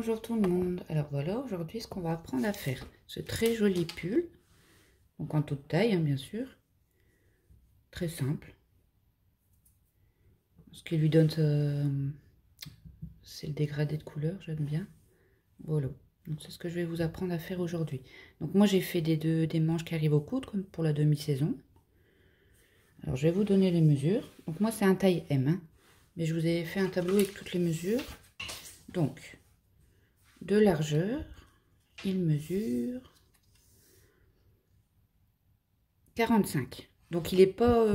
Bonjour tout le monde, alors voilà aujourd'hui ce qu'on va apprendre à faire ce très joli pull, donc en toute taille bien sûr, très simple. Ce qui lui donne c'est le dégradé de couleur, j'aime bien. Voilà, donc c'est ce que je vais vous apprendre à faire aujourd'hui. Donc moi j'ai fait des manches qui arrivent au coude comme pour la demi-saison. Alors je vais vous donner les mesures, donc moi c'est un taille M, hein, mais je vous ai fait un tableau avec toutes les mesures. Donc de largeur, il mesure 45. Donc il n'est pas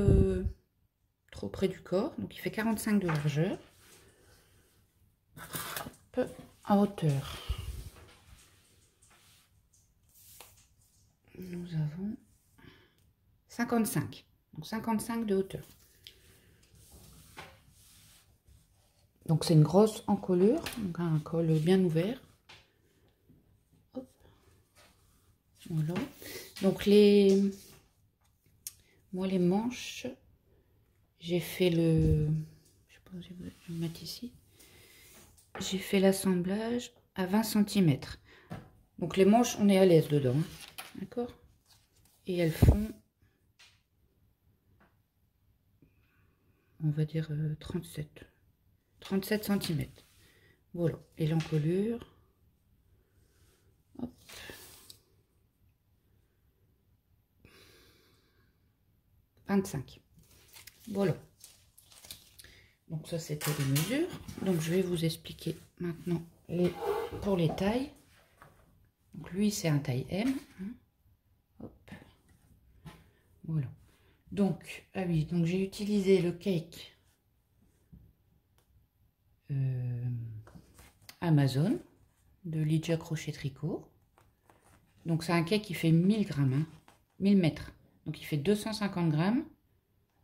trop près du corps. Donc il fait 45 de largeur. Hop, en hauteur. Nous avons 55. Donc 55 de hauteur. Donc c'est une grosse encolure. Donc un col bien ouvert. Hop. Voilà. Donc moi les manches, j'ai fait le... Je sais pas si je vais le mettre ici. J'ai fait l'assemblage à 20 cm. Donc les manches, on est à l'aise dedans. Hein. D'accord? Et elles font, on va dire 37 cm. Voilà. Et l'encolure, hop. « 25. Voilà. Donc ça c'était les mesures. Donc je vais vous expliquer maintenant pour les tailles. Donc lui c'est un taille M. Hein. Hop. Voilà. Donc, ah oui, donc j'ai utilisé le cake Amazon de Lydia Crochet Tricot. Donc c'est un cake qui fait 1000 grammes, hein, 1000 mètres. Donc il fait 250 grammes.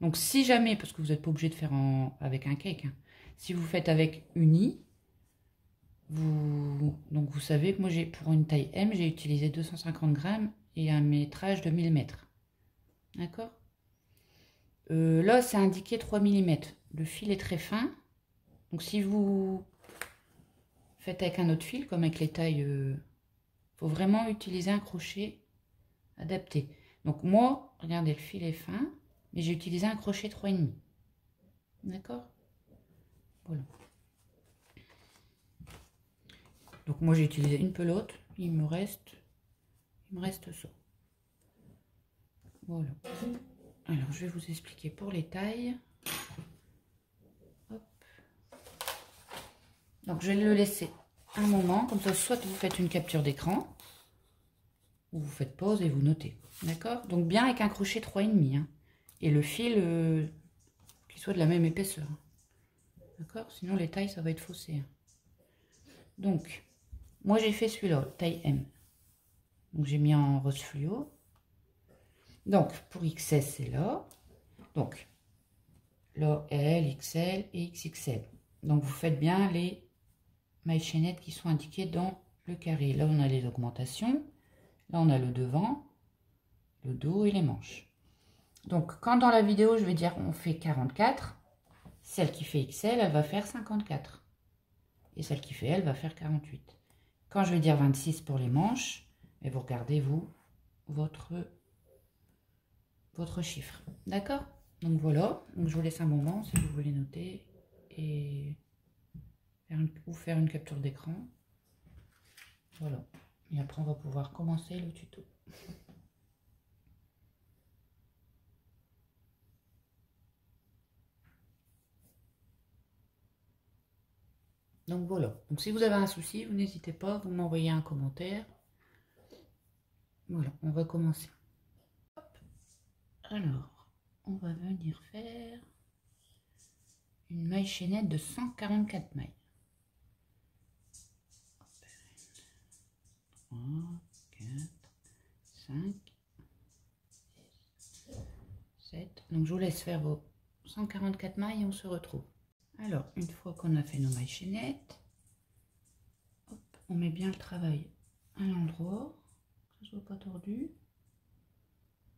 Donc si jamais, parce que vous n'êtes pas obligé de faire avec un cake, hein, si vous faites avec uni, donc vous savez que moi pour une taille M, j'ai utilisé 250 grammes et un métrage de 1000 mètres. D'accord? Là, c'est indiqué 3 mm. Le fil est très fin. Donc si vous faites avec un autre fil, comme avec les tailles, faut vraiment utiliser un crochet adapté. Donc moi, regardez, le fil est fin, mais j'ai utilisé un crochet 3,5. D'accord? Voilà. Donc moi j'ai utilisé une pelote, il me reste ça. Voilà. Alors je vais vous expliquer pour les tailles. Hop. Donc je vais le laisser un moment, comme ça soit vous faites une capture d'écran, ou vous faites pause et vous notez. D'accord? Donc bien avec un crochet 3,5. Hein, et le fil qui soit de la même épaisseur. D'accord? Sinon les tailles ça va être faussé. Hein. Donc, moi j'ai fait celui-là, taille M. Donc j'ai mis en rose fluo. Donc pour XS c'est là. Donc là L, XL et XXL. Donc vous faites bien les mailles chaînettes qui sont indiquées dans le carré. Là on a les augmentations. Là on a le devant, le dos et les manches. Donc quand dans la vidéo je vais dire on fait 44, celle qui fait XL elle va faire 54. Et celle qui fait L va faire 48. Quand je vais dire 26 pour les manches, et vous regardez vous votre chiffre. D'accord? Donc voilà, donc je vous laisse un moment si vous voulez noter et faire une capture d'écran. Voilà. Et après on va pouvoir commencer le tuto. Donc voilà. Donc si vous avez un souci, vous n'hésitez pas, vous m'envoyez un commentaire. Voilà, on va commencer. Hop. Alors, on va venir faire une maille chaînette de 144 mailles. 3, 4, 5, 6, 7. Donc je vous laisse faire vos 144 mailles et on se retrouve. Alors, une fois qu'on a fait nos mailles chaînettes, hop, on met bien le travail à l'endroit, que ce soit pas tordu,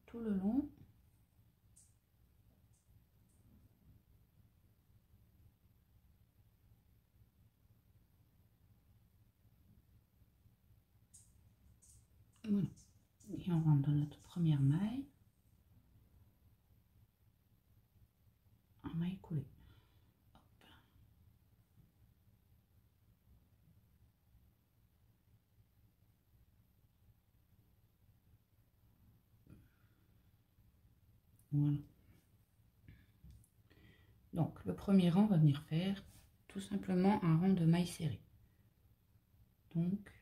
tout le long. Voilà. Et on rentre dans notre première maille. En maille coulée. Hop. Voilà. Donc le premier rang, on va venir faire tout simplement un rang de mailles serrées. Donc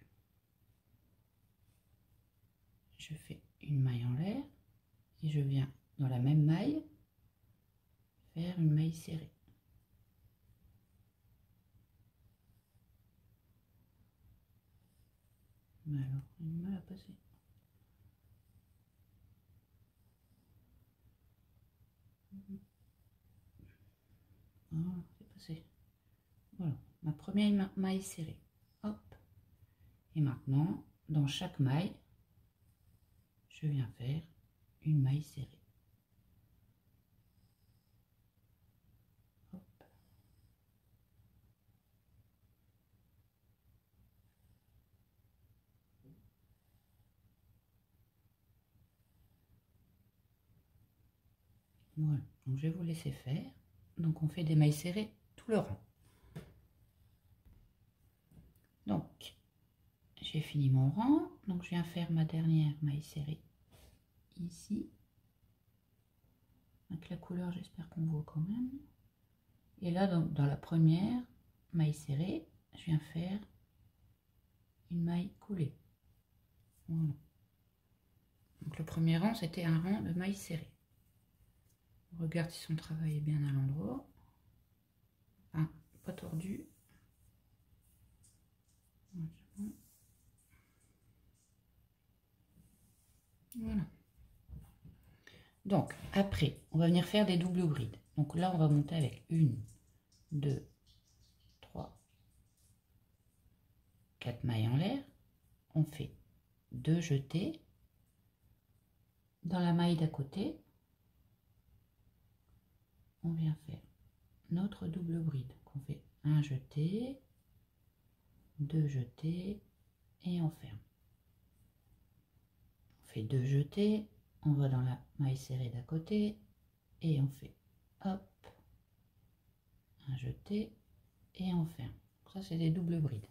je fais une maille en l'air et je viens dans la même maille faire une maille serrée. Mais alors, il a mal à passer. Voilà, c'est passé. Voilà, ma première maille serrée. Hop. Et maintenant, dans chaque maille, je viens faire une maille serrée. Hop. Voilà, donc je vais vous laisser faire. Donc on fait des mailles serrées tout le rang. Donc j'ai fini mon rang, donc je viens faire ma dernière maille serrée ici. Avec la couleur, j'espère qu'on voit quand même. Et là, dans la première maille serrée, je viens faire une maille coulée. Voilà. Donc le premier rang, c'était un rang de mailles serrées. On regarde si son travail est bien à l'endroit. Ah, pas tordu. Voilà. Donc après, on va venir faire des doubles brides. Donc là, on va monter avec 1, 2, 3, 4 mailles en l'air. On fait 2 jetés dans la maille d'à côté. On vient faire notre double bride. On fait un jeté, 2 jetés et on ferme. On fait 2 jetés, on va dans la maille serrée d'à côté et on fait hop, un jeté et on ferme. Ça, c'est des doubles brides.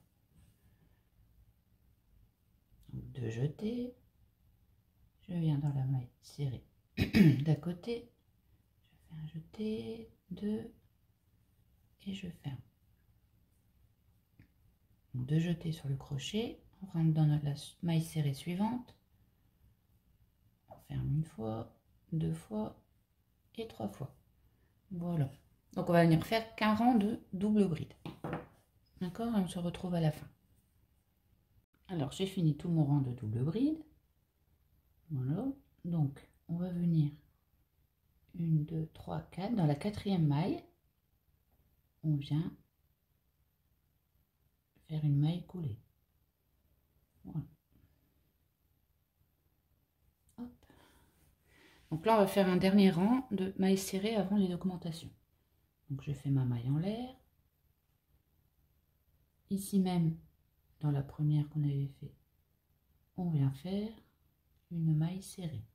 2 jetés, je viens dans la maille serrée d'à côté, je fais un jeté, 2 et je ferme. 2 jetés sur le crochet, on rentre dans la maille serrée suivante, on ferme une fois, 2 fois et 3 fois. Voilà. Donc on va venir faire qu'un rang de double bride. D'accord? Et on se retrouve à la fin. Alors j'ai fini tout mon rang de double bride. Voilà. Donc on va venir 1, 2, 3, 4. Dans la quatrième maille, on vient faire une maille coulée. Voilà. Hop. Donc là, on va faire un dernier rang de mailles serrées avant les augmentations. Donc je fais ma maille en l'air. Ici même, dans la première qu'on avait fait, on vient faire une maille serrée.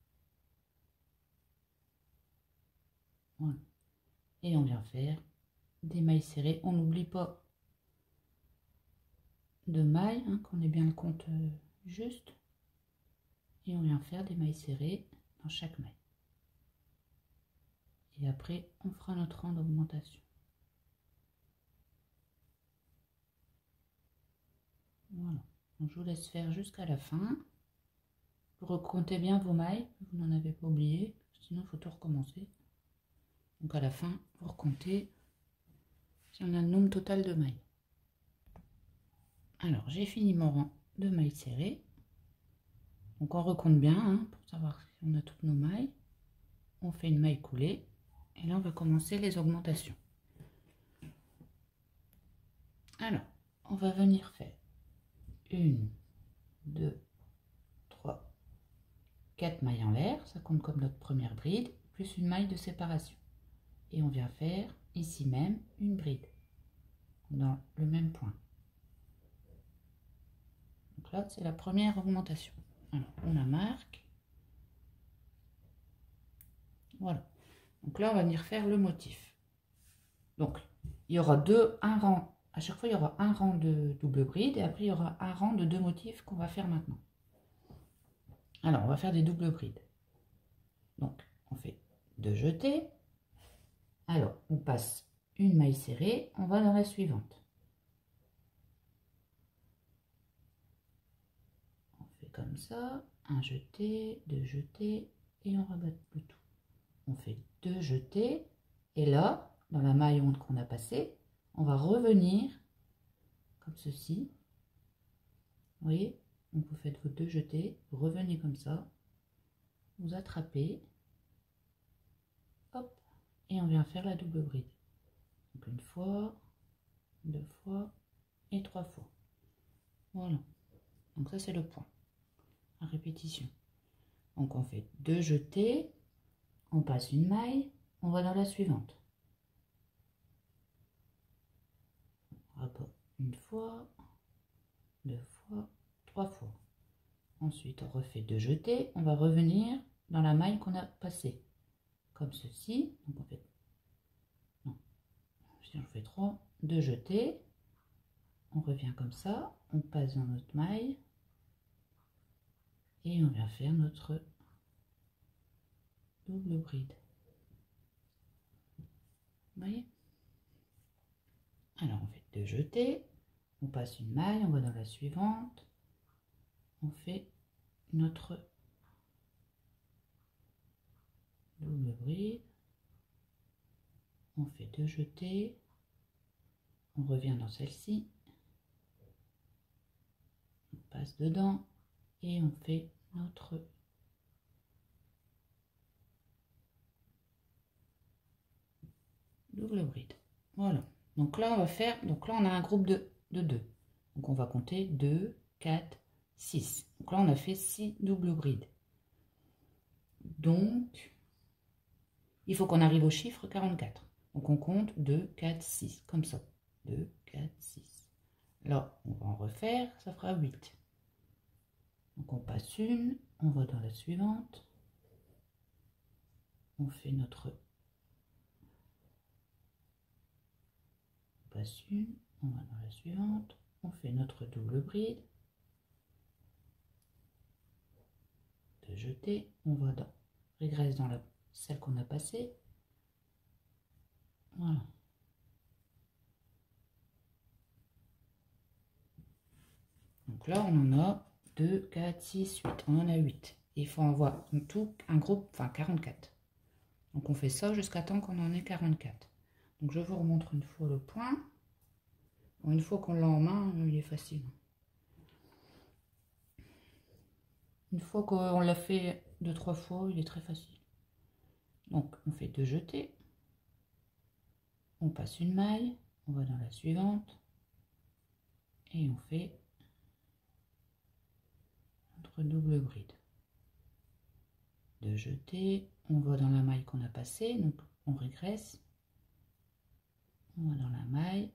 Voilà. Et on vient faire des mailles serrées. On n'oublie pas de mailles, hein, qu'on ait bien le compte juste. Et on vient faire des mailles serrées dans chaque maille. Et après, on fera notre rang d'augmentation. Voilà. Donc, je vous laisse faire jusqu'à la fin. Vous recomptez bien vos mailles, vous n'en avez pas oublié, sinon il faut tout recommencer. Donc à la fin, vous recomptez si on a le nombre total de mailles. Alors, j'ai fini mon rang de mailles serrées. Donc on recompte bien, hein, pour savoir si on a toutes nos mailles. On fait une maille coulée. Et là, on va commencer les augmentations. Alors, on va venir faire 1, 2, 3, 4 mailles en l'air. Ça compte comme notre première bride, plus une maille de séparation. Et on vient faire ici même une bride dans le même point. Donc là, c'est la première augmentation. Alors, on la marque. Voilà. Donc là, on va venir faire le motif. Donc, il y aura un rang. À chaque fois, il y aura un rang de double bride et après, il y aura un rang de 2 motifs qu'on va faire maintenant. Alors, on va faire des doubles brides. Donc, on fait 2 jetés. Alors, on passe une maille serrée, on va dans la suivante. On fait comme ça, un jeté, 2 jetés et on rabat le tout. On fait 2 jetés et là, dans la maille qu'on a passée, on va revenir comme ceci. Vous voyez, donc vous faites vos 2 jetés, vous revenez comme ça, vous attrapez, hop, et on vient faire la double bride. Donc une fois, 2 fois et 3 fois. Voilà. Donc ça c'est le point. À répétition. Donc on fait 2 jetés, on passe une maille, on va dans la suivante. Rapport une fois, 2 fois, 3 fois. Ensuite on refait 2 jetés, on va revenir dans la maille qu'on a passée. Comme ceci. Donc on fait, non, si on fait 3, 2 jetés, on revient comme ça, on passe dans notre maille et on vient faire notre double bride. Vous voyez? Alors on fait 2 jetés, on passe une maille, on va dans la suivante, on fait notre double bride, on fait 2 jetés, on revient dans celle-ci, on passe dedans et on fait notre double bride. Voilà. Donc là on va faire, donc là on a un groupe de 2. Donc on va compter 2, 4, 6. Donc là on a fait 6 doubles brides. Donc il faut qu'on arrive au chiffre 44. Donc on compte 2, 4, 6, comme ça. 2, 4, 6. Là on va en refaire, ça fera 8. Donc on passe une, on va dans la suivante. On fait notre... On passe une, on va dans la suivante. On fait notre double bride. De jeter, on va dans... Régresse dans celle qu'on a passée. Voilà. Donc là, on en a 2, 4, 6, 8. On en a 8. Et il faut en avoir en tout un groupe, enfin 44. Donc on fait ça jusqu'à temps qu'on en ait 44. Donc je vous remontre une fois le point. Bon, une fois qu'on l'a en main, il est facile. Une fois qu'on l'a fait 2-3 fois, il est très facile. Donc on fait 2 jetés. On passe une maille. On va dans la suivante. Et on fait notre double bride. 2 jetés. On va dans la maille qu'on a passée. Donc on régresse. On va dans la maille.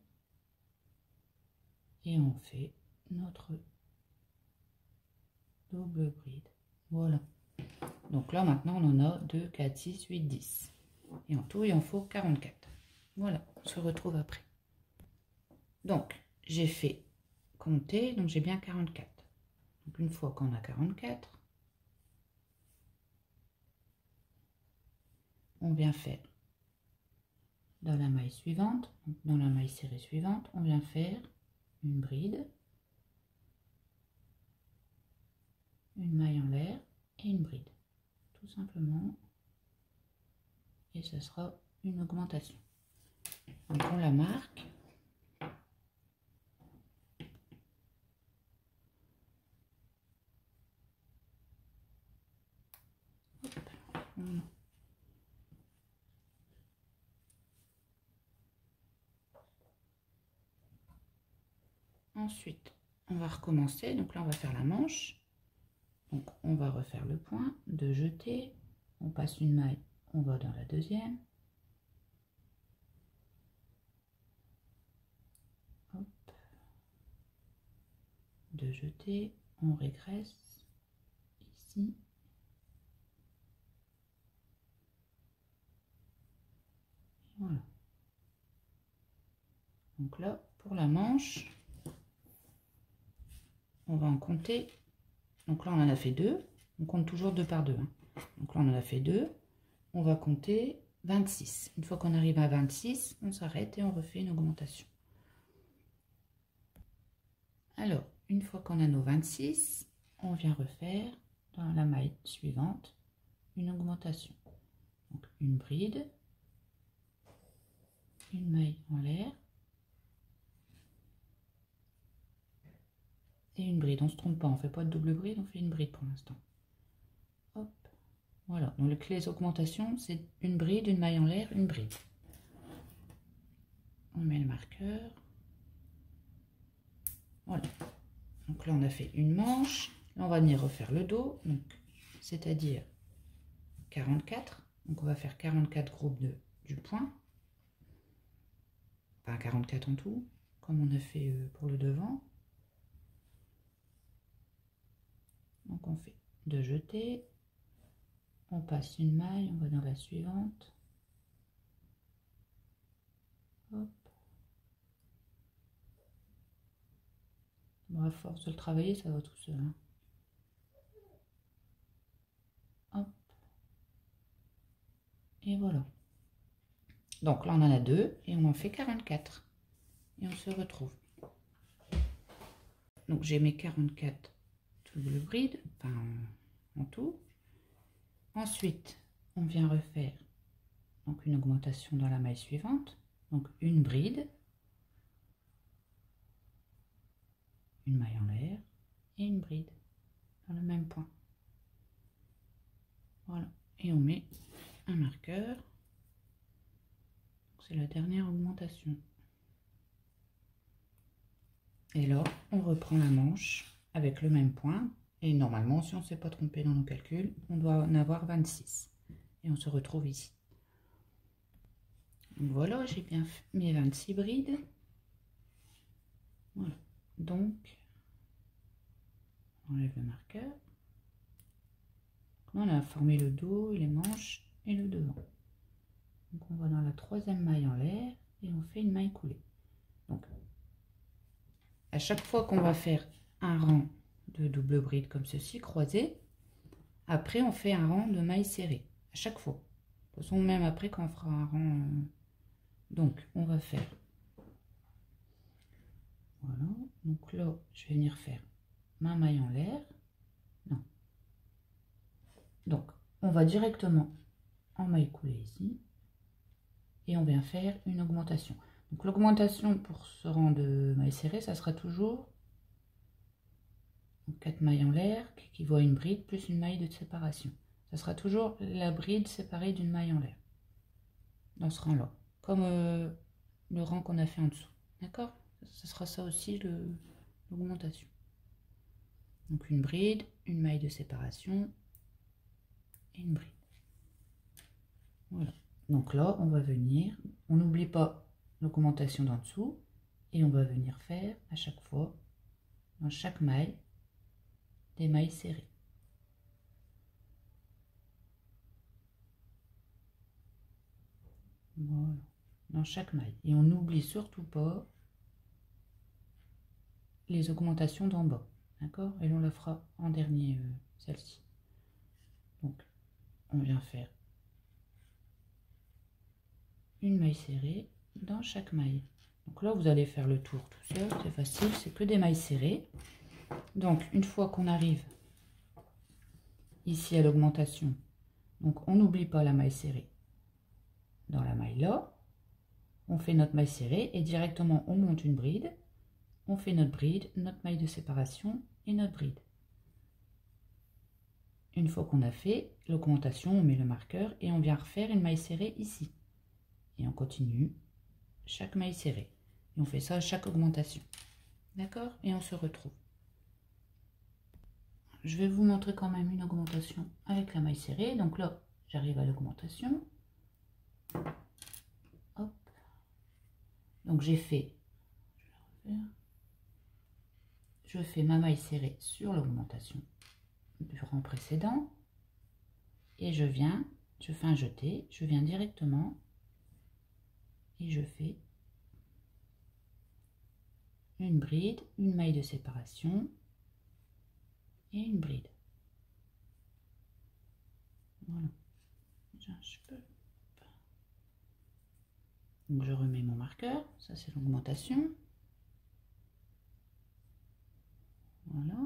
Et on fait notre double bride. Voilà. Donc là maintenant on en a 2, 4, 6, 8, 10. Et en tout il en faut 44. Voilà, on se retrouve après. Donc j'ai fait compter, donc j'ai bien 44. Donc une fois qu'on a 44, on vient faire dans la maille suivante, donc dans la maille serrée suivante, on vient faire une bride, une maille en l'air et une bride, tout simplement, et ce sera une augmentation. Donc on la marque. Voilà. Ensuite, on va recommencer. Donc là, on va faire la manche. Donc on va refaire le point, 2 jetés. On passe une maille, on va dans la deuxième. Hop. 2 jetés, on régresse. ici. Voilà. Donc là, pour la manche, on va en compter. Donc là, on en a fait 2. On compte toujours 2 par 2. Hein. Donc là, on en a fait 2. On va compter 26. Une fois qu'on arrive à 26, on s'arrête et on refait une augmentation. Alors, une fois qu'on a nos 26, on vient refaire dans la maille suivante une augmentation. Donc une bride, une maille en l'air et une bride. On ne se trompe pas, on ne fait pas de double bride, on fait une bride pour l'instant. Hop, voilà. Donc les augmentations, c'est une bride, une maille en l'air, une bride. On met le marqueur. Voilà. Donc là, on a fait une manche. Là, on va venir refaire le dos, donc c'est-à-dire 44. Donc on va faire 44 groupes du point. Enfin 44 en tout, comme on a fait pour le devant. Donc on fait 2 jetés. On passe une maille, on va dans la suivante. Hop. Bon, à force de le travailler, ça va tout seul. Hein. Hop. Et voilà. Donc là, on en a 2 et on en fait 44. Et on se retrouve. Donc j'ai mes 44 double bride, enfin en tout. Ensuite, on vient refaire donc une augmentation dans la maille suivante. Donc une bride, une maille en l'air et une bride dans le même point. Voilà. Et on met un marqueur. C'est la dernière augmentation. Et là, on reprend la manche avec le même point. Et normalement, si on ne s'est pas trompé dans nos calculs, on doit en avoir 26. Et on se retrouve ici. Donc voilà, j'ai bien fait mes 26 brides. Voilà. Donc, on enlève le marqueur. Là, on a formé le dos, les manches et le devant. Donc, on va dans la 3e maille en l'air et on fait une maille coulée. Donc, à chaque fois qu'on va faire un rang de double bride comme ceci, croisé, après on fait un rang de mailles serrées, à chaque fois. De toute façon, même après quand on fera un rang... Donc, on va faire... Voilà, donc là, je vais venir faire ma maille en l'air. Non. Donc, on va directement en maille coulée ici. Et on vient faire une augmentation. Donc, l'augmentation pour ce rang de mailles serrées, ça sera toujours 4 mailles en l'air qui équivaut à une bride plus une maille de séparation. Ça sera toujours la bride séparée d'une maille en l'air. Dans ce rang-là. Comme le rang qu'on a fait en dessous. D'accord? Ce sera ça aussi l'augmentation. Donc une bride, une maille de séparation et une bride. Voilà. Donc là, on va venir, on n'oublie pas l'augmentation d'en dessous et on va venir faire à chaque fois, dans chaque maille, des mailles serrées. Voilà. Dans chaque maille. Et on n'oublie surtout pas les augmentations d'en bas. D'accord? Et on la fera en dernier, celle-ci. Donc, on vient faire une maille serrée dans chaque maille. Donc là, vous allez faire le tour tout seul, c'est facile, c'est que des mailles serrées. Donc, une fois qu'on arrive ici à l'augmentation, donc on n'oublie pas la maille serrée dans la maille là. On fait notre maille serrée et directement on monte une bride. On fait notre bride, notre maille de séparation et notre bride. Une fois qu'on a fait l'augmentation, on met le marqueur et on vient refaire une maille serrée ici. Et on continue chaque maille serrée. Et on fait ça à chaque augmentation. D'accord? Et on se retrouve. Je vais vous montrer quand même une augmentation avec la maille serrée. Donc là, j'arrive à l'augmentation. Hop. Donc j'ai fait... Je fais ma maille serrée sur l'augmentation. du rang précédent et je fais un jeté, je viens directement et je fais une bride, une maille de séparation et une bride. Voilà. Donc je remets mon marqueur, ça c'est l'augmentation. Voilà.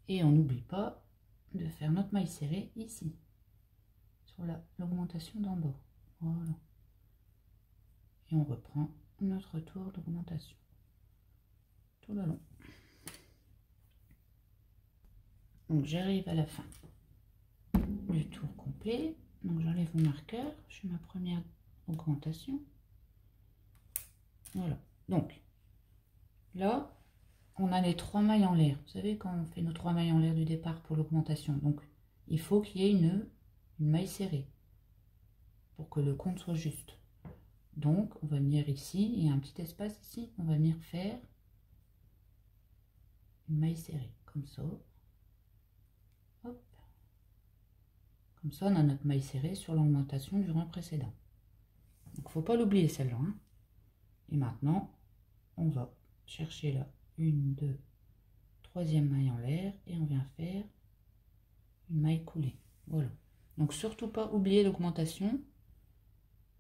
Et on n'oublie pas de faire notre maille serrée ici, sur l'augmentation d'en bas. Voilà. Et on reprend notre tour d'augmentation tout le long. Donc j'arrive à la fin du tour complet. Donc j'enlève mon marqueur, je fais ma première augmentation. Voilà. Donc là, on a les 3 mailles en l'air. Vous savez, quand on fait nos 3 mailles en l'air du départ pour l'augmentation, donc il faut qu'il y ait une maille serrée pour que le compte soit juste. Donc on va venir ici, il y a un petit espace ici, on va venir faire une maille serrée, comme ça. Hop. Comme ça, on a notre maille serrée sur l'augmentation du rang précédent. Donc il ne faut pas l'oublier celle-là. Hein. Et maintenant, on va chercher là, 1, 2, 3e maille en l'air et on vient faire une maille coulée. Voilà. Donc surtout pas oublier l'augmentation.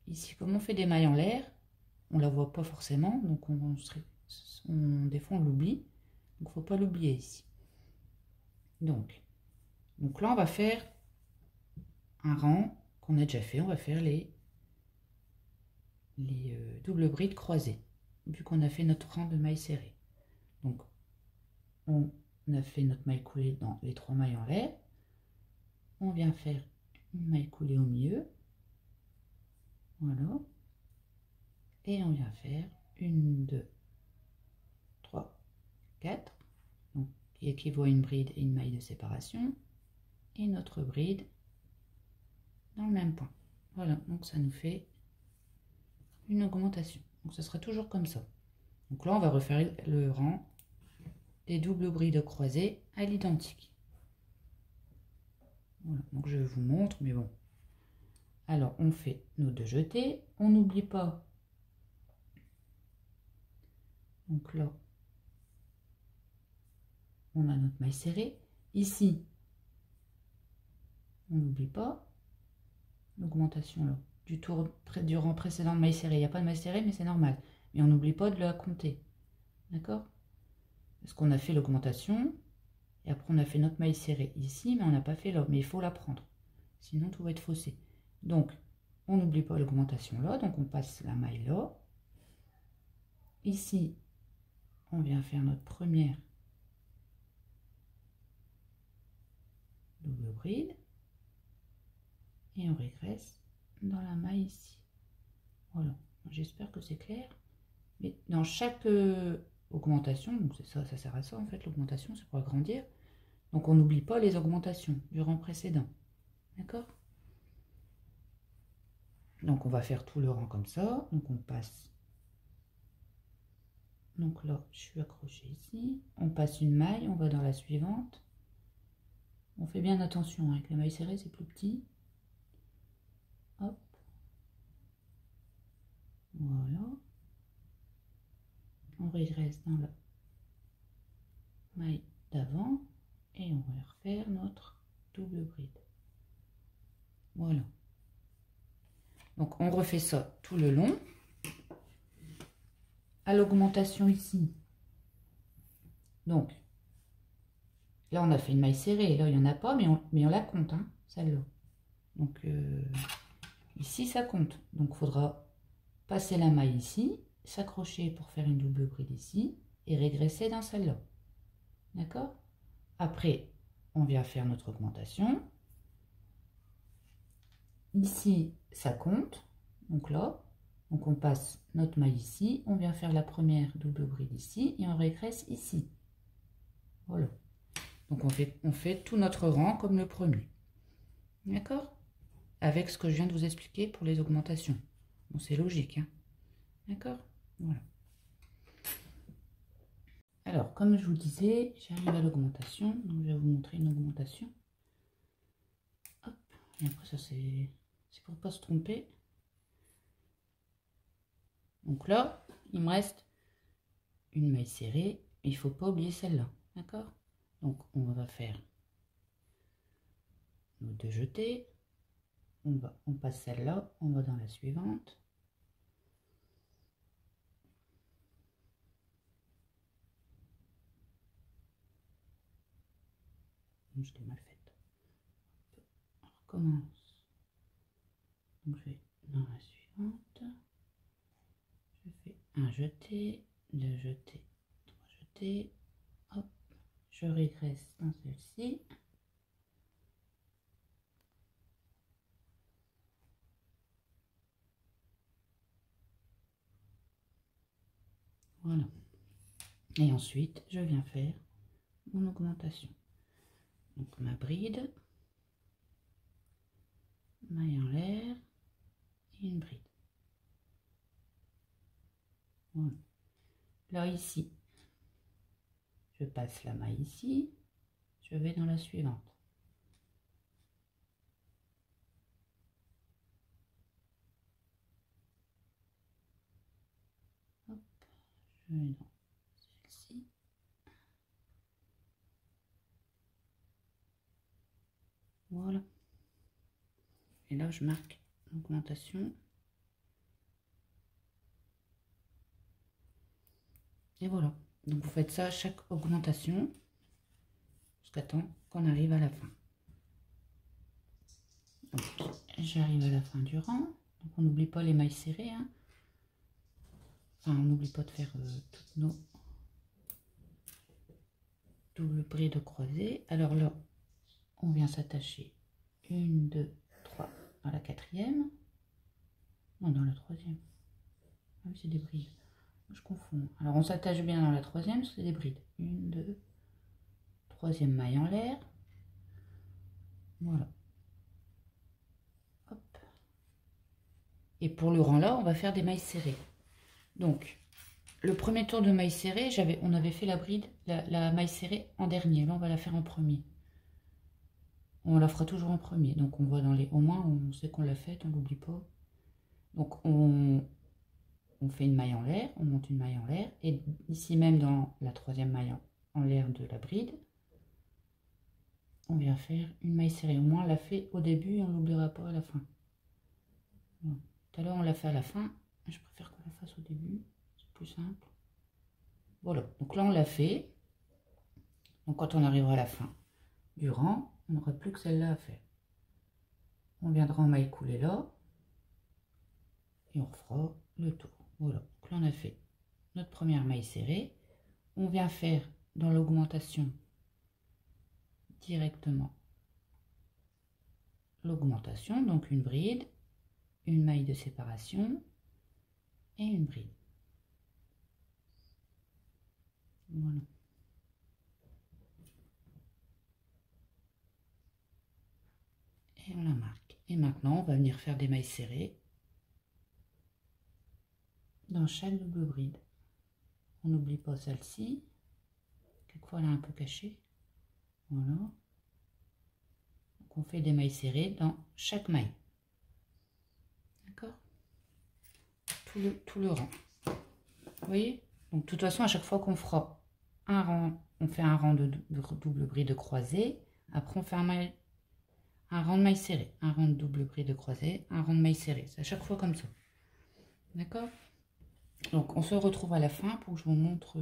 Ici, comme on fait des mailles en l'air, on la voit pas forcément, donc des fois on l'oublie. Donc faut pas l'oublier ici. Donc là on va faire un rang qu'on a déjà fait. On va faire les doubles brides croisées, vu qu'on a fait notre rang de mailles serrées. Donc on a fait notre maille coulée dans les 3 mailles en l'air. On vient faire une maille coulée au milieu. Voilà. Et on vient faire 1, 2, 3, 4. Donc, qui équivaut à une bride et une maille de séparation. Et notre bride dans le même point. Voilà, donc ça nous fait une augmentation. Donc ça sera toujours comme ça. Donc là, on va refaire le rang des doubles brides croisées à l'identique. Voilà, donc je vous montre, mais bon. Alors, on fait nos 2 jetés. On n'oublie pas. Donc là, on a notre maille serrée. Ici, on n'oublie pas l'augmentation là du rang précédent de maille serrée. Il n'y a pas de maille serrée, mais c'est normal. Mais on n'oublie pas de la compter. D'accord? Parce qu'on a fait l'augmentation. Et après, on a fait notre maille serrée ici, mais on n'a pas fait là. Mais il faut la prendre. Sinon, tout va être faussé. Donc, on n'oublie pas l'augmentation là. Donc, on passe la maille là. Ici, on vient faire notre première double bride. Et on régresse dans la maille ici. Voilà. J'espère que c'est clair. Mais dans chaque augmentation, donc c'est ça, ça sert à ça en fait, l'augmentation, c'est pour agrandir. Donc on n'oublie pas les augmentations du rang précédent. D'accord? Donc on va faire tout le rang comme ça. Donc on passe. Donc là, je suis accrochée ici. On passe une maille, on va dans la suivante. On fait bien attention, hein, avec la maille serrée, c'est plus petit. Hop. Voilà. On régresse dans la maille d'avant et on va refaire notre double bride. Voilà. Donc on refait ça tout le long. À l'augmentation ici. Donc là on a fait une maille serrée. Là il n'y en a pas, mais on la compte, hein, celle-là. Donc ici ça compte. Donc il faudra passer la maille ici, s'accrocher pour faire une double bride ici et régresser dans celle-là. D'accord? Après, on vient faire notre augmentation. Ici, ça compte. Donc là, donc on passe notre maille ici. On vient faire la première double bride ici et on régresse ici. Voilà. Donc on fait tout notre rang comme le premier. D'accord? Avec ce que je viens de vous expliquer pour les augmentations. Bon, c'est logique, hein? D'accord? Voilà. Alors, comme je vous disais, j'arrive à l'augmentation. Donc, je vais vous montrer une augmentation. Hop. Et après, ça, c'est pour pas se tromper. Donc là, il me reste une maille serrée. Il ne faut pas oublier celle-là. D'accord? Donc, on va faire nos 2 jetés. On passe celle-là. On va dans la suivante. Je l'ai mal faite. On recommence. Donc je vais dans la suivante. Je fais un jeté, 2 jetés, 3 jetés. Hop, je régresse dans celle-ci. Voilà. Et ensuite, je viens faire mon augmentation. Donc ma bride, maille en l'air et une bride. Voilà. Là ici, je passe la maille ici, je vais dans la suivante. Hop, je vais dans celle-ci. Voilà. Et là, je marque l'augmentation. Et voilà. Donc, vous faites ça à chaque augmentation jusqu'à temps qu'on arrive à la fin. J'arrive à la fin du rang. Donc, on n'oublie pas les mailles serrées. Hein. Enfin, on n'oublie pas de faire toutes nos doubles brides croisées. Alors là, on vient s'attacher 1, 2, 3 à la 4e. Non, dans la 3e. Ah oui, c'est des brides. Je confonds. Alors, on s'attache bien dans la 3e, c'est des brides. 1, 2, 3e maille en l'air. Voilà. Hop. Et pour le rang là, on va faire des mailles serrées. Donc, le premier tour de maille serrée, on avait fait la bride, la maille serrée en dernier. Là, on va la faire en premier. On la fera toujours en premier. Donc, on va dans les... Au moins, on sait qu'on l'a faite, on l'oublie pas. Donc, on fait une maille en l'air, on monte une maille en l'air. Et ici même, dans la 3e maille en l'air de la bride, on vient faire une maille serrée. Au moins, on l'a fait au début et on ne l'oubliera pas à la fin. Voilà. Tout à l'heure, on l'a fait à la fin. Je préfère qu'on la fasse au début. C'est plus simple. Voilà. Donc là, on l'a fait. Donc, quand on arrivera à la fin du rang, on n'aura plus que celle-là à faire. On viendra en maille coulée là. Et on fera le tour. Voilà. Donc là, on a fait notre première maille serrée. On vient faire dans l'augmentation directement l'augmentation. Donc, une bride, une maille de séparation et une bride. Voilà. Et on la marque. Et maintenant, on va venir faire des mailles serrées dans chaque double bride. On n'oublie pas celle-ci. Quelquefois, elle est un peu cachée. Voilà. Donc, on fait des mailles serrées dans chaque maille. D'accord? Tout le rang. Vous voyez? Donc, de toute façon, à chaque fois qu'on fera un rang, on fait un rang de double bride croisée. Après, on fait un rang de mailles serrées. Un rang de double bride croisée, un rang de mailles serrées. C'est à chaque fois comme ça. D'accord? Donc, on se retrouve à la fin pour que je vous montre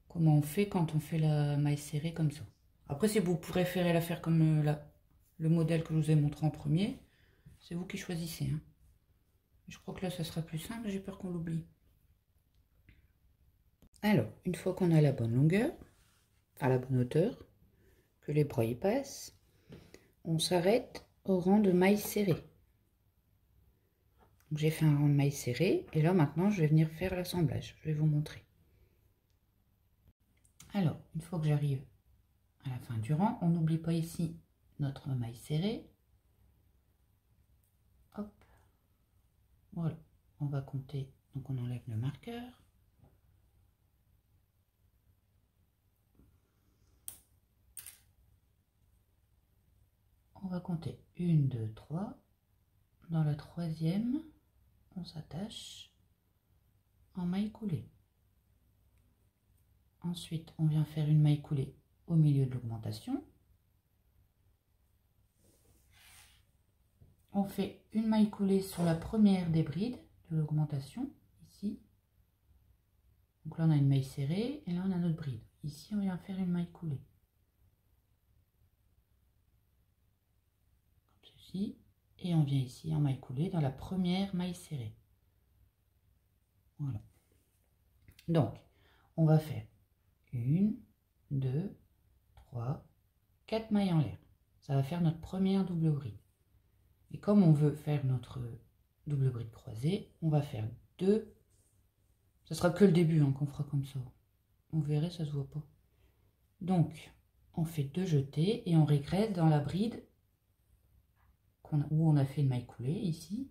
comment on fait quand on fait la maille serrée comme ça. Après, si vous préférez la faire comme le modèle que je vous ai montré en premier, c'est vous qui choisissez. Hein. Je crois que là, ça sera plus simple. J'ai peur qu'on l'oublie. Alors, une fois qu'on a la bonne longueur, à la bonne hauteur, que les bras y passent, on s'arrête au rang de mailles serrées. J'ai fait un rang de mailles serrées et là maintenant je vais venir faire l'assemblage. Je vais vous montrer. Alors, une fois que j'arrive à la fin du rang, on n'oublie pas ici notre maille serrée. Hop, voilà. On va compter, donc on enlève le marqueur. va compter 1, 2, 3. Dans la troisième, on s'attache en maille coulée. Ensuite, on vient faire une maille coulée au milieu de l'augmentation. On fait une maille coulée sur la première des brides de l'augmentation, ici. Donc là, on a une maille serrée et là, on a notre bride. Ici, on vient faire une maille coulée. Comme ceci. Et on vient ici en maille coulée dans la première maille serrée. Voilà. Donc, on va faire 1, 2, 3, 4 mailles en l'air. Ça va faire notre première double bride. Et comme on veut faire notre double bride croisée, on va faire 2. Ça sera que le début hein, qu'on fera comme ça. On verrait, ça se voit pas. Donc, on fait 2 jetés et on régresse dans la bride où on a fait une maille coulée ici.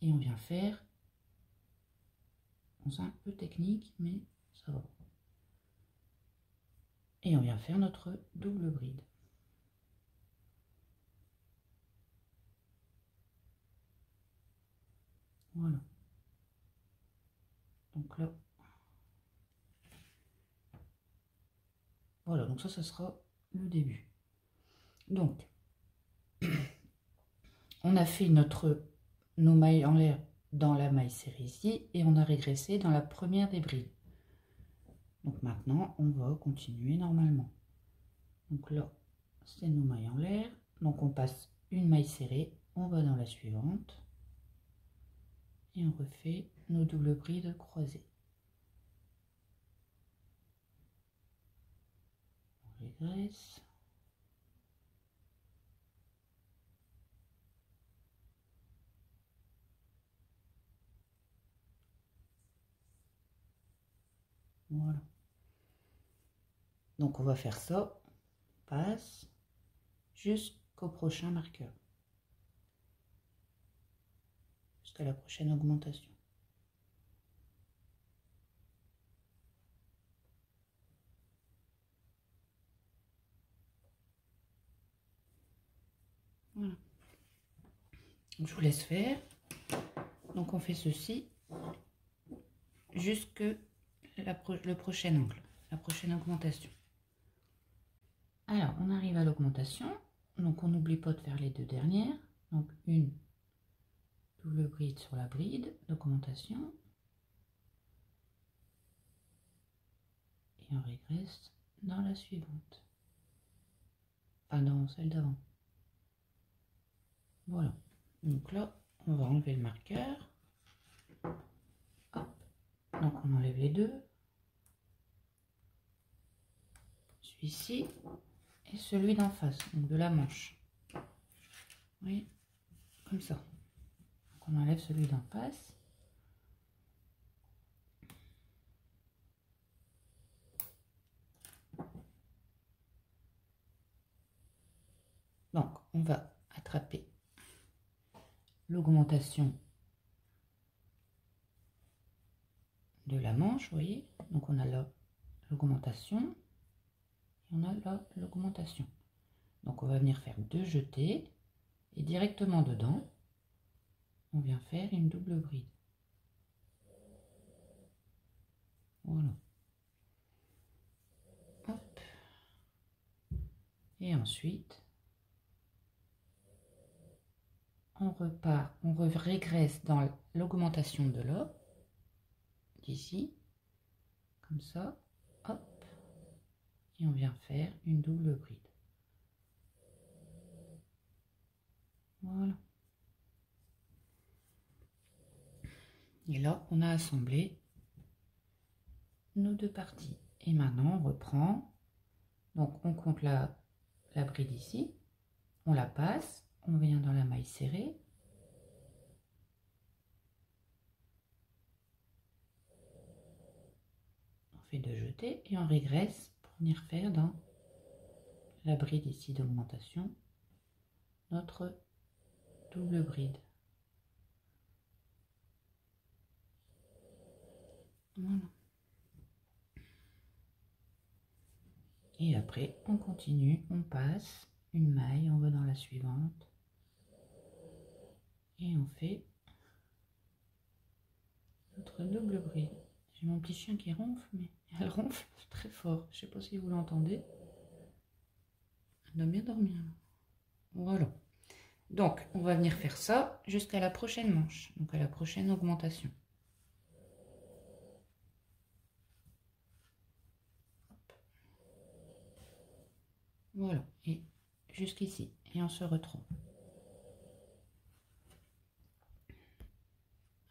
Et on vient faire... C'est un peu technique, mais ça va. Et on vient faire notre double bride. Voilà. Donc là, voilà, donc ça sera le début. Donc, on a fait nos mailles en l'air dans la maille serrée ici et on a régressé dans la première des brides. Donc maintenant, on va continuer normalement. Donc là, c'est nos mailles en l'air. Donc on passe une maille serrée, on va dans la suivante et on refait nos doubles brides croisées. On régresse. Voilà. Donc on va faire ça, passe, jusqu'au prochain marqueur. Jusqu'à la prochaine augmentation. Voilà. Je vous laisse faire. Donc on fait ceci jusque le prochain angle, la prochaine augmentation. Alors on arrive à l'augmentation, donc on n'oublie pas de faire les 2 dernières. Donc une double bride sur la bride d'augmentation et on régresse dans la suivante, enfin dans celle d'avant. Voilà, donc là on va enlever le marqueur. Hop. Donc on enlève les 2, celui-ci et celui d'en face, donc de la manche. Vous voyez, comme ça. Donc on enlève celui d'en face. Donc on va attraper l'augmentation de la manche, vous voyez. Donc on a là l'augmentation et on a là l'augmentation. Donc on va venir faire 2 jetés et directement dedans on vient faire une double bride. Voilà. Hop. Et ensuite on repart, on régresse dans l'augmentation de là, d'ici, comme ça, hop, et on vient faire une double bride. Voilà. Et là, on a assemblé nos 2 parties. Et maintenant, on reprend. Donc, on compte la bride ici, on la passe, on vient dans la maille serrée. On fait 2 jetés et on régresse pour venir faire dans la bride ici d'augmentation notre double bride. Voilà. Et après, on continue, on passe une maille, on va dans la suivante et on fait notre double bride. J'ai mon petit chien qui ronfle, mais elle ronfle très fort. Je sais pas si vous l'entendez. Elle doit bien dormir. Voilà. Donc, on va venir faire ça jusqu'à la prochaine manche, donc à la prochaine augmentation. Voilà, et jusqu'ici, et on se retrouve.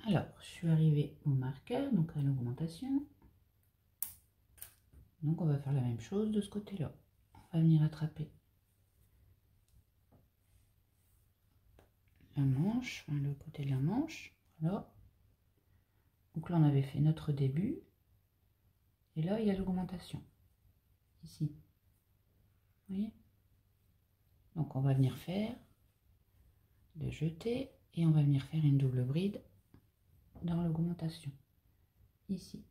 Alors, je suis arrivée au marqueur, donc à l'augmentation. Donc, on va faire la même chose de ce côté-là. On va venir attraper la manche, enfin, le côté de la manche, voilà. Donc là, on avait fait notre début, et là, il y a l'augmentation, ici. Vous voyez? Donc, on va venir faire le jeté, et on va venir faire une double bride dans l'augmentation, ici.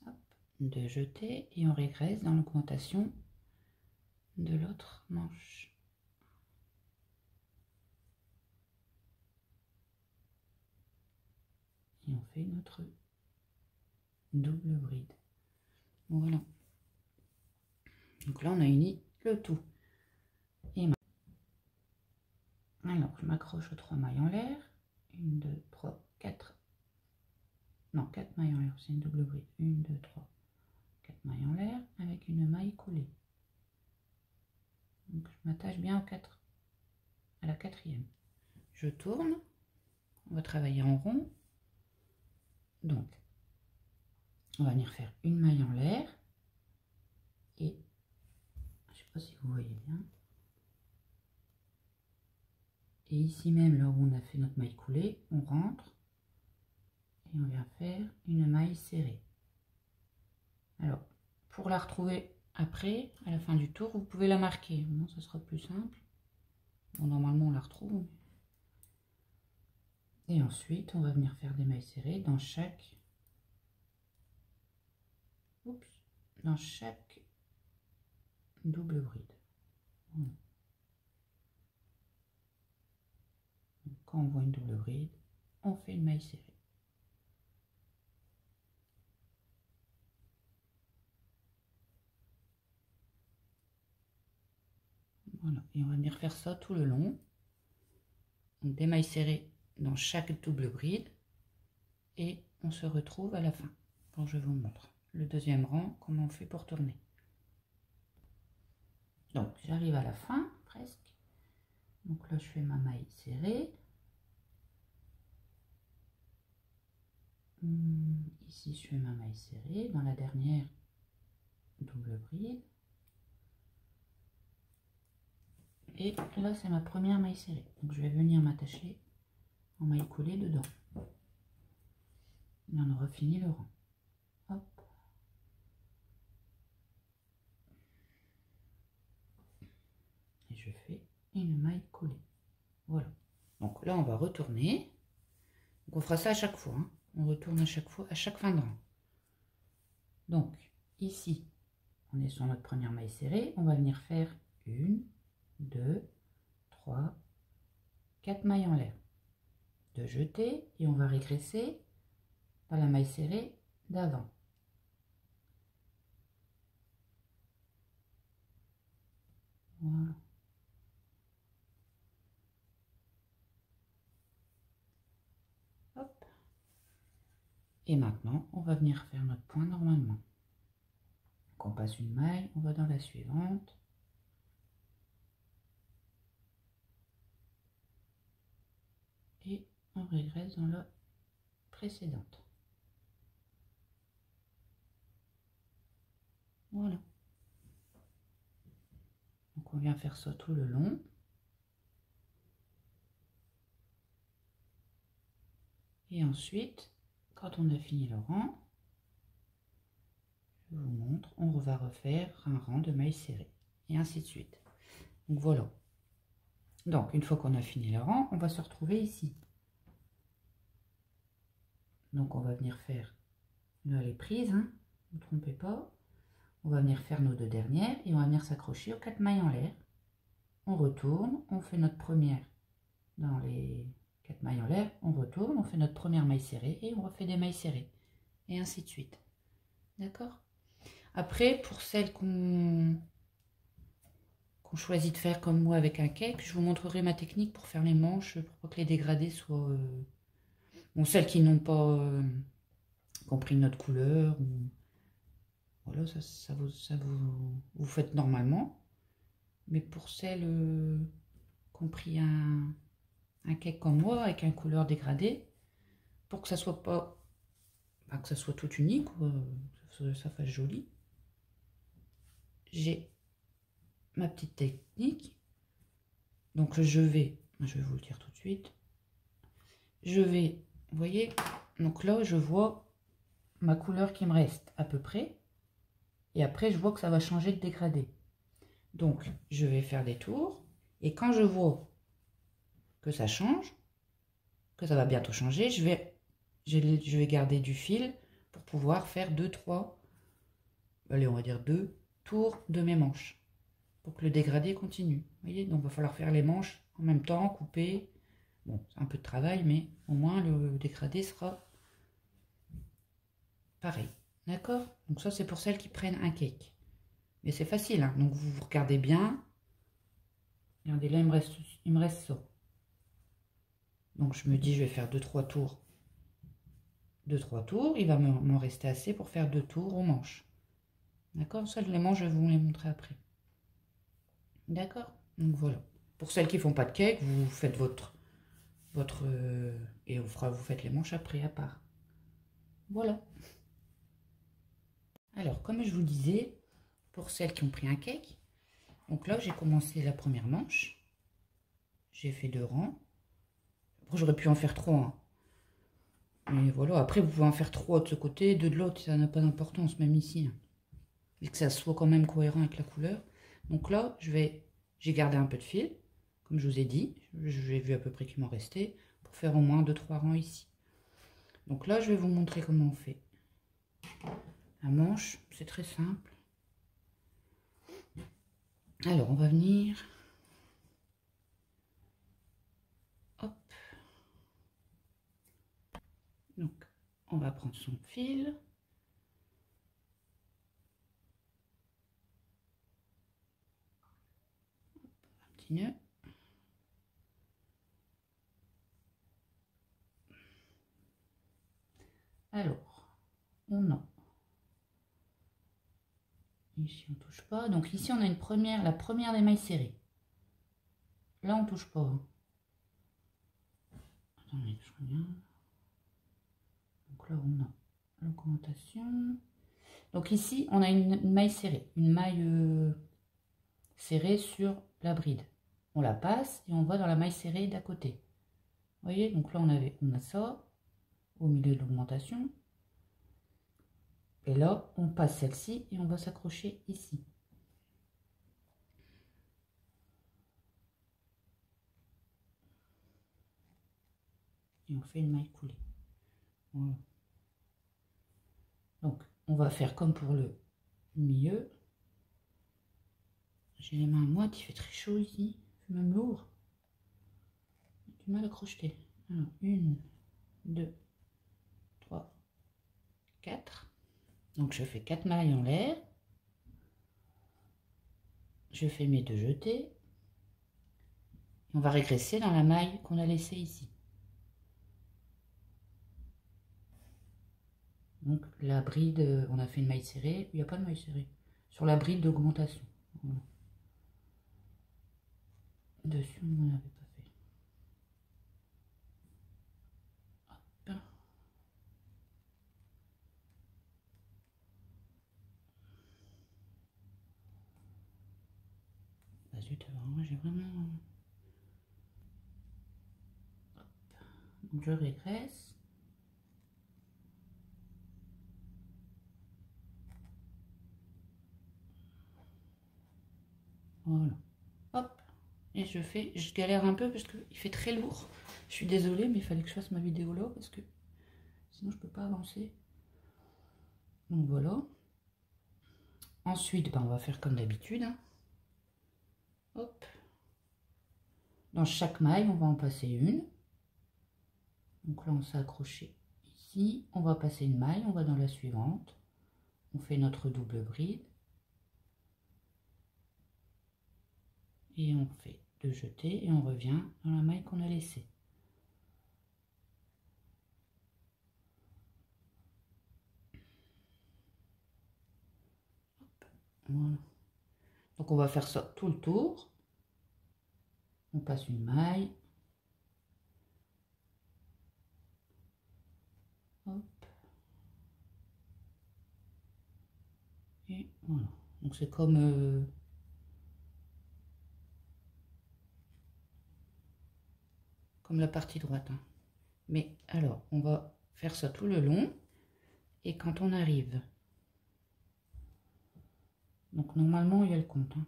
Hop, de jeter, et on régresse dans l'augmentation de l'autre manche. Et on fait notre double bride. Voilà. Donc là, on a uni le tout. Et alors, je m'accroche aux 3 mailles en l'air. 1, 2, 3, 4. Non, 4 mailles en l'air, c'est une double bride. 1, 2, 3, 4 mailles en l'air avec une maille coulée. Donc, je m'attache bien à la 4e. Je tourne. On va travailler en rond. Donc, on va venir faire une maille en l'air. Et, je ne sais pas si vous voyez bien. Et ici même, là où on a fait notre maille coulée, on rentre et on vient faire une maille serrée. Alors, pour la retrouver après, à la fin du tour, vous pouvez la marquer. Non, ça sera plus simple. Bon, normalement, on la retrouve. Et ensuite, on va venir faire des mailles serrées dans chaque... Oups, dans chaque double bride. Voilà. Donc, quand on voit une double bride, on fait une maille serrée. Voilà, et on va venir faire ça tout le long. Donc des mailles serrées dans chaque double bride. Et on se retrouve à la fin, quand je vous montre le deuxième rang, comment on fait pour tourner. Donc j'arrive à la fin, presque. Donc là je fais ma maille serrée. Ici je fais ma maille serrée dans la dernière double bride. Et là c'est ma première maille serrée. Donc je vais venir m'attacher en maille coulée dedans. Et on aura fini le rang. Hop. Et je fais une maille coulée. Voilà. Donc là on va retourner. Donc on fera ça à chaque fois. Hein. On retourne à chaque fois, à chaque fin de rang. Donc ici, on est sur notre première maille serrée. On va venir faire 1, 2, 3, 4 mailles en l'air. De jeter et on va régresser dans la maille serrée d'avant. Voilà. Hop. Et maintenant, on va venir faire notre point normalement. Donc on passe une maille, on va dans la suivante. Et on régresse dans la précédente. Voilà. Donc on vient faire ça tout le long. Et ensuite, quand on a fini le rang, je vous montre, on va refaire un rang de mailles serrées. Et ainsi de suite. Donc voilà. Donc une fois qu'on a fini le rang, on va se retrouver ici. Donc on va venir faire Là, elle est prise, hein, ne vous trompez pas. On va venir faire nos 2 dernières et on va venir s'accrocher aux 4 mailles en l'air. On retourne, on fait notre première dans les 4 mailles en l'air, on retourne, on fait notre première maille serrée et on refait des mailles serrées. Et ainsi de suite. D'accord? Après, pour celles qu'on choisit de faire comme moi avec un cake, je vous montrerai ma technique pour faire les manches, pour pas que les dégradés soient... Bon, celles qui n'ont pas compris notre couleur, ou... voilà, vous faites normalement. Mais pour celles qui ont pris un cake comme moi, avec un couleur dégradée, pour que ça soit pas... Enfin, que ça soit tout unique, ça fasse joli. J'ai ma petite technique. Donc je vais vous le dire tout de suite. Je vais, vous voyez, donc là je vois ma couleur qui me reste à peu près. Et après je vois que ça va changer de dégradé. Donc je vais faire des tours. Et quand je vois que ça change, que ça va bientôt changer, je vais garder du fil pour pouvoir faire 2-3, allez on va dire 2 tours de mes manches. Pour que le dégradé continue. Vous voyez, donc il va falloir faire les manches en même temps, couper. Bon, c'est un peu de travail, mais au moins le dégradé sera pareil. D'accord? Donc ça, c'est pour celles qui prennent un cake. Mais c'est facile, hein. Donc vous regardez bien. Regardez, là, il me reste ça. Donc je me dis, je vais faire 2-3 tours. 2-3 tours. Il va m'en rester assez pour faire 2 tours aux manches. D'accord? Ça, les manches, je vais vous les montrer après. D'accord? Donc voilà. Pour celles qui font pas de cake, vous faites votre et vous faites les manches après à part. Voilà. Alors, comme je vous disais, pour celles qui ont pris un cake, donc là, j'ai commencé la première manche. J'ai fait 2 rangs. Après, j'aurais pu en faire 3. Hein. Mais voilà, après, vous pouvez en faire 3 de ce côté, 2 de l'autre, ça n'a pas d'importance, même ici. Hein. Et que ça soit quand même cohérent avec la couleur. Donc là, j'ai gardé un peu de fil, comme je vous ai dit. J'ai vu à peu près qu'il m'en restait, pour faire au moins 2-3 rangs ici. Donc là, je vais vous montrer comment on fait. La manche, c'est très simple. Alors, on va venir... Hop. Donc, on va prendre son fil. Un petit nœud. Alors, on a... Ici, on touche pas. Donc ici, on a la première des mailles serrées. Là, on touche pas. Attendez, je reviens. Donc là, on a l'augmentation. Donc ici, on a une maille serrée. Une maille serrée sur la bride. On la passe et on va dans la maille serrée d'à côté. Vous voyez, donc là, on a ça au milieu de l'augmentation. Et là, on passe celle-ci et on va s'accrocher ici. Et on fait une maille coulée. Voilà. Donc, on va faire comme pour le milieu. J'ai les mains moites, il fait très chaud ici. Il fait même lourd. J'ai du mal à crocheter. Alors, 1, 2, 3, 4. Donc, je fais 4 mailles en l'air. Je fais mes 2 jetés. On va régresser dans la maille qu'on a laissée ici. Donc la bride, on a fait une maille serrée. Il n'y a pas de maille serrée. Sur la bride d'augmentation. Voilà. Dessus, on n'en avait pas fait. Hop. Bah zut, moi j'ai vraiment... Hop. Donc je régresse. Voilà. Hop. Et je galère un peu parce qu'il fait très lourd. Je suis désolée, mais il fallait que je fasse ma vidéo là parce que sinon je peux pas avancer. Donc voilà. Ensuite, ben, on va faire comme d'habitude. Hein. Hop. Dans chaque maille, on va en passer une. Donc là, on s'est accroché ici. On va passer une maille, on va dans la suivante. On fait notre double bride. Et on fait 2 jetés et on revient dans la maille qu'on a laissée. Voilà. Donc on va faire ça tout le tour. On passe une maille. Hop. Et voilà. Donc c'est comme la partie droite. Hein. Mais alors, on va faire ça tout le long. Et quand on arrive, donc normalement il y a le compte. Hein.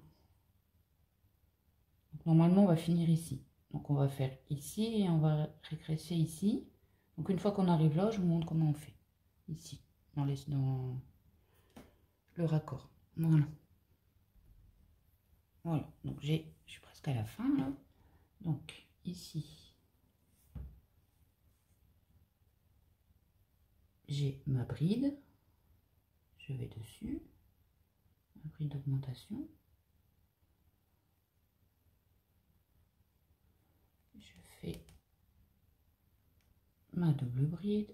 Donc, normalement on va finir ici. Donc on va faire ici et on va régresser ici. Donc une fois qu'on arrive là, je vous montre comment on fait. Ici, dans le raccord. Voilà. Voilà. Donc je suis presque à la fin là. Donc ici, j'ai ma bride. Je vais dessus. Ma bride d'augmentation. Je fais ma double bride.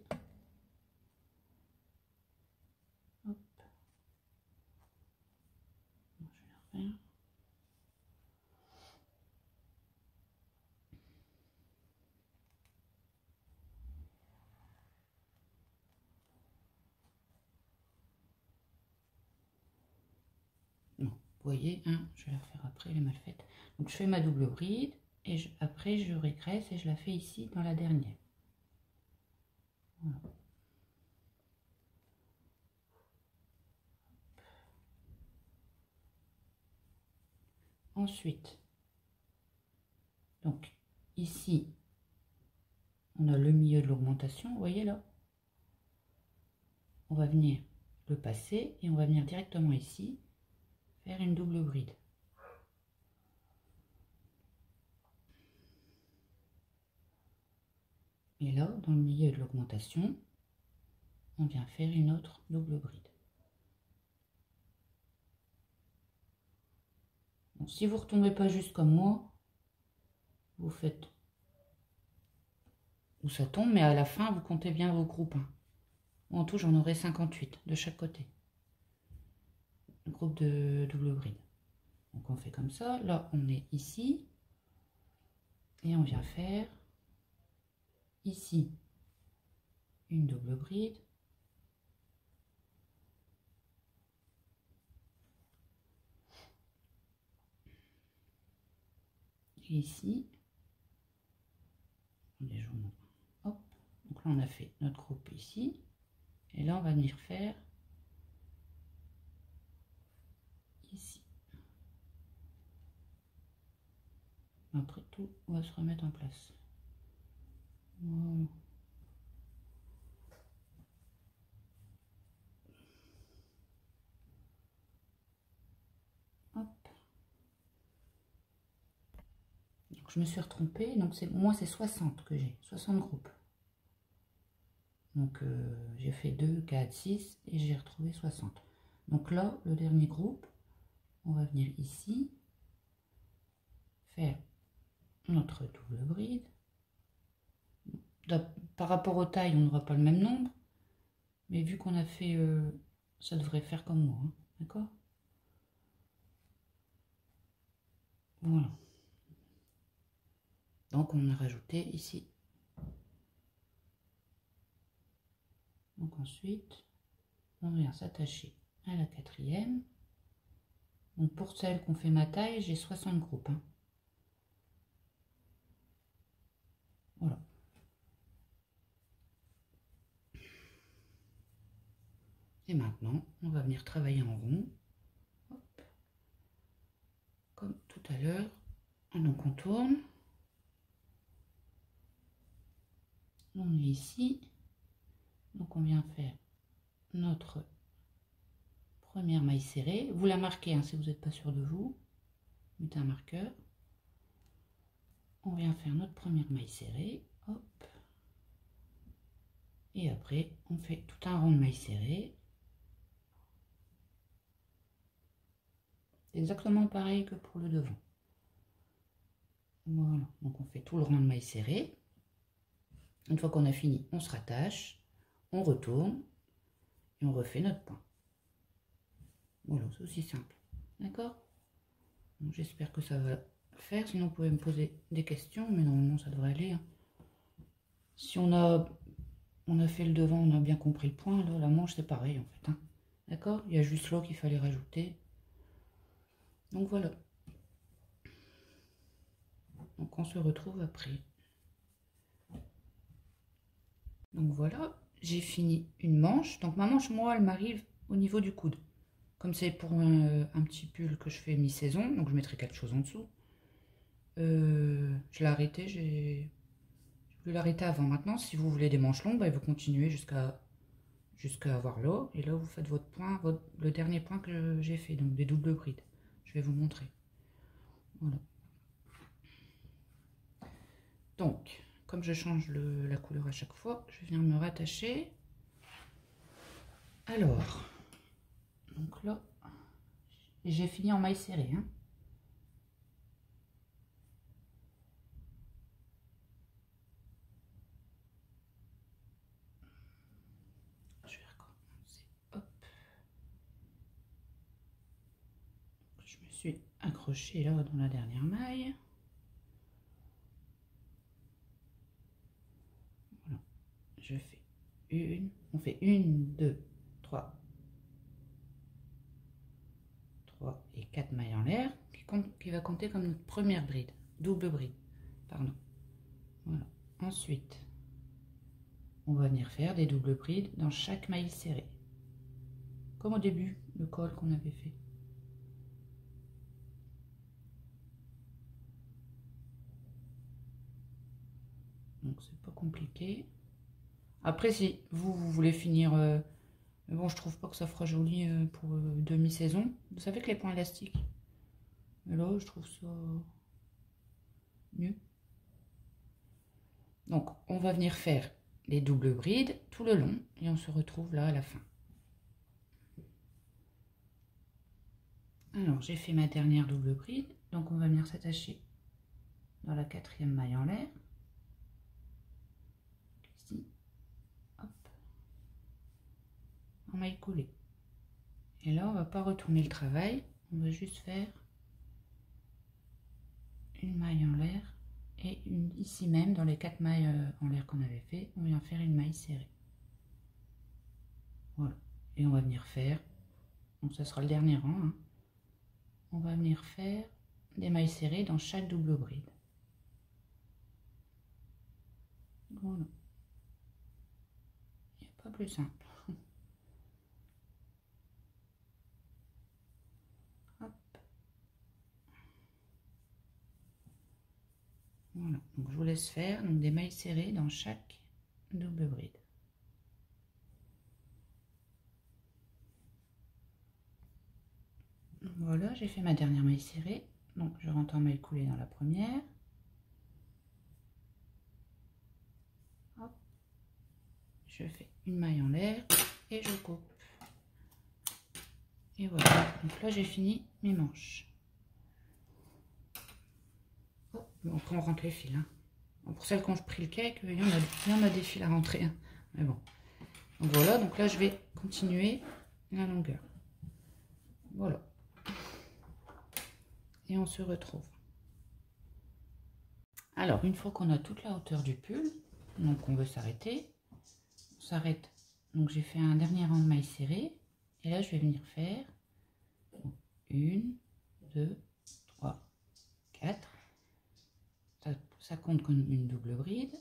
Hop. Je vais la refaire. Non, vous voyez, hein, je vais la refaire après, elle est mal faite. Donc je fais ma double bride et après je régresse et je la fais ici dans la dernière. Voilà. Ensuite, donc ici, on a le milieu de l'augmentation, vous voyez là. On va venir le passer et on va venir directement ici faire une double bride. Et là, dans le milieu de l'augmentation, on vient faire une autre double bride. Donc, si vous ne retombez pas juste comme moi, vous faites où ça tombe, mais à la fin, vous comptez bien vos groupes. Hein. En tout, j'en aurai 58 de chaque côté. Le groupe de double bride. Donc, on fait comme ça. Là, on est ici. Et on vient faire ici une double bride. Et ici, hop, donc là on a fait notre groupe ici, et là on va venir faire ici. Après tout, on va se remettre en place. Voilà. Hop. Donc je me suis retrompée, donc moi c'est 60 que j'ai, 60 groupes. Donc j'ai fait 2, 4, 6 et j'ai retrouvé 60. Donc là, le dernier groupe, on va venir ici, faire notre double bride. Par rapport aux tailles, on n'aura pas le même nombre, mais vu qu'on a fait, ça devrait faire comme moi, hein, d'accord? Voilà. Donc on a rajouté ici. Donc ensuite, on vient s'attacher à la quatrième. Donc pour celle qu'on fait ma taille, j'ai 60 groupes. Hein. Voilà. Et maintenant, on va venir travailler en rond. Hop. Comme tout à l'heure. Donc on tourne. On est ici. Donc on vient faire notre première maille serrée. Vous la marquez, hein, si vous n'êtes pas sûr de vous. Mettez un marqueur. On vient faire notre première maille serrée. Hop. Et après, on fait tout un rond de maille serrée. Exactement pareil que pour le devant. Voilà, donc on fait tout le rond de maille serrée. Une fois qu'on a fini, on se rattache, on retourne et on refait notre point. Voilà, c'est aussi simple. D'accord? J'espère que ça va faire, sinon vous pouvez me poser des questions, mais normalement ça devrait aller. Hein. Si on a fait le devant, on a bien compris le point, là, la manche c'est pareil en fait. Hein. D'accord? Il y a juste là qu'il fallait rajouter. Donc voilà. Donc on se retrouve après. Donc voilà, j'ai fini une manche. Donc ma manche, moi, elle m'arrive au niveau du coude. Comme c'est pour un petit pull que je fais mi-saison, donc je mettrai quelque chose en dessous. Je l'ai arrêté, j'ai voulu l'arrêter avant. Maintenant, si vous voulez des manches longues, bah, vous continuez jusqu'à avoir là. Et là, vous faites votre point, le dernier point que j'ai fait, donc des doubles brides. Je vais vous montrer. Voilà. Donc, comme je change la couleur à chaque fois, je viens me rattacher. Alors, donc là, j'ai fini en maille serrée. Hein. Je vais recommencer. Hop. Je me suis accrochée là dans la dernière maille. Voilà. Je fais on fait 1, 2, 3 et 4 mailles en l'air qui va compter comme notre première bride, double bride, pardon. Voilà. Ensuite, on va venir faire des doubles brides dans chaque maille serrée, comme au début, le col qu'on avait fait. Donc c'est pas compliqué. Après, si vous voulez finir, mais bon, je trouve pas que ça fera joli pour demi-saison. Vous savez que les points élastiques, mais là, je trouve ça mieux. Donc, on va venir faire les doubles brides tout le long et on se retrouve là à la fin. Alors, j'ai fait ma dernière double bride, donc on va venir s'attacher dans la 4e maille en l'air. Ici, hop, en maille coulée. Et là, on va pas retourner le travail, on va juste faire une maille en l'air. Et ici même, dans les 4 mailles en l'air qu'on avait fait, on vient faire une maille serrée. Voilà. Et on va venir faire, donc ça sera le dernier rang, hein. On va venir faire des mailles serrées dans chaque double bride. Voilà. Il n'y a pas plus simple. Hop. Voilà, donc je vous laisse faire donc des mailles serrées dans chaque double bride. Voilà, j'ai fait ma dernière maille serrée, donc je rentre en maille coulée dans la première. Hop. Je fais une maille en l'air et je coupe. Et voilà, donc là j'ai fini mes manches. Oh, bon, après on rentre les fils. Hein. Bon, pour celles qui ont pris le cake, il y en a des fils à rentrer. Hein. Mais bon. Donc voilà, donc là je vais continuer la longueur. Voilà. Et on se retrouve. Alors, une fois qu'on a toute la hauteur du pull, donc on veut s'arrêter. On s'arrête. Donc j'ai fait un dernier rang de mailles serrées. Et là, je vais venir faire 1, 2, 3, 4. Ça compte comme une double bride.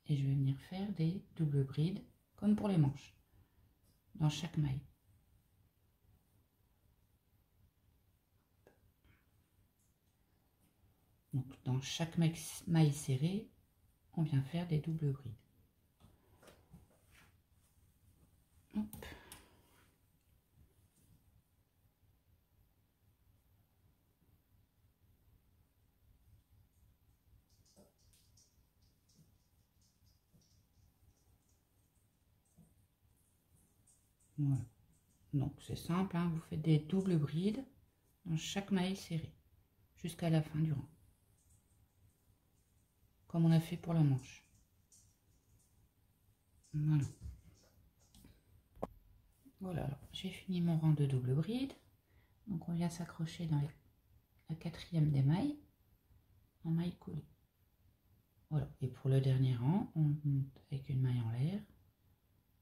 Et je vais venir faire des doubles brides comme pour les manches. Dans chaque maille. Donc dans chaque maille serrée, on vient faire des doubles brides. Hop. Voilà. Donc c'est simple, hein, vous faites des doubles brides dans chaque maille serrée jusqu'à la fin du rang, comme on a fait pour la manche. Voilà. Voilà, j'ai fini mon rang de double bride. Donc on vient s'accrocher dans la quatrième des mailles en maille coulée. Voilà, et pour le dernier rang, on monte avec une maille en l'air.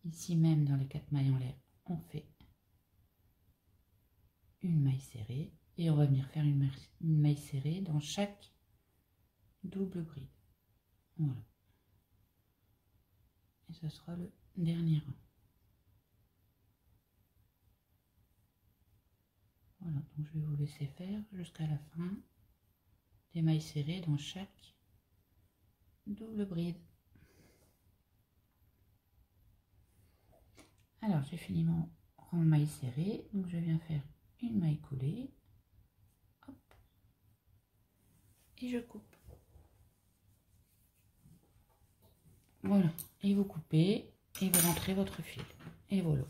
Ici même dans les 4 mailles en l'air, on fait une maille serrée et on va venir faire une maille serrée dans chaque double bride. Voilà. Et ce sera le dernier rang. Voilà, donc je vais vous laisser faire jusqu'à la fin des mailles serrées dans chaque double bride. Alors j'ai fini mon rang maille serrée, donc je viens faire une maille coulée, hop, et je coupe. Voilà, et vous coupez et vous rentrez votre fil, et voilà,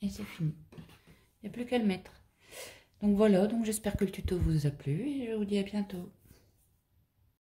et c'est fini. Il n'y a plus qu'à le mettre. Donc voilà, donc j'espère que le tuto vous a plu et je vous dis à bientôt.